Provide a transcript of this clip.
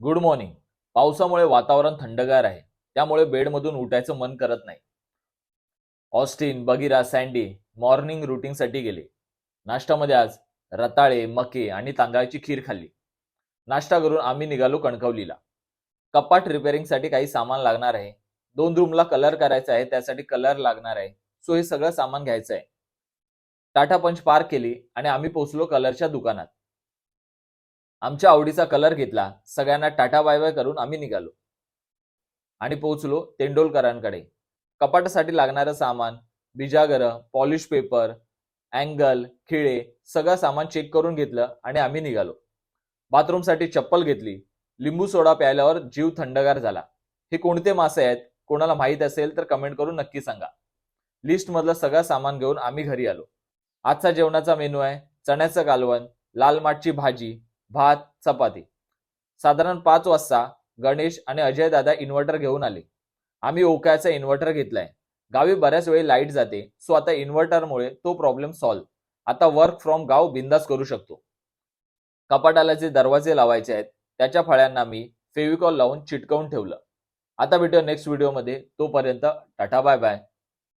Good morning. पावसामुळे वातावरण थंडगार आहे, त्यामुळे बेडमधून उठायचं मन करत नाही. ऑस्टिन, बगीरा, सँडी मॉर्निंग रुटीनसाठी गेले. नाश्त्यामध्ये आज रताळे, मके आणि तांदळाची खीर खाल्ली. नाश्ता करून आम्ही निघालो कणकवलीला. कपाट रिपेअरिंगसाठी काही सामान लागणार आहे. 2 रूमला कलर करायचा आहे, त्यासाठी कलर लागणार आहे. सो हे सगळं सामान घ्यायचं आहे. टाटा पंच पार्क केली आणि आम्ही पोहोचलो कलरच्या दुकानात. आमच्या आवडीचा कलर घेतला. सगळ्यांना टाटा बाय बाय करून आम्ही निघालो आणि पोहोचलो तेंडोलकरांकडे. कपाटासाठी लागणारं सामान, बिजागर, पॉलिश पेपर, अँगल, खिळे सगळं सामान चेक करून घेतलं आणि आम्ही निघालो. बाथरूमसाठी चप्पल घेतली. लिंबू सोडा प्यायल्यावर जीव थंडगार झाला. हे कोणते मासे आहेत? कोणाला माहीत असेल तर कमेंट करून नक्की सांगा. लिस्ट मधलं सगळं सामान घेऊन आम्ही घरी आलो. आजचा जेवणाचा मेनू आहे चण्याचं कालवण, लाल माठची भाजी, भात, चपाती. साधारण 5 वाजता गणेश आणि अजय दादा इन्व्हर्टर घेऊन आले. आम्ही ओकाचा इन्व्हर्टर घेतलाय. गावी बऱ्याच वेळी लाईट जाते, सो आता इन्व्हर्टरमुळे तो प्रॉब्लेम सॉल्व्ह. आता वर्क फ्रॉम गाव बिंदास करू शकतो. कपाटाला जे दरवाजे लावायचे आहेत त्याच्या फळ्यांना मी फेविकॉल लावून चिटकवून ठेवलं. आता भेटूया नेक्स्ट व्हिडिओमध्ये. तोपर्यंत टाटा बाय बाय.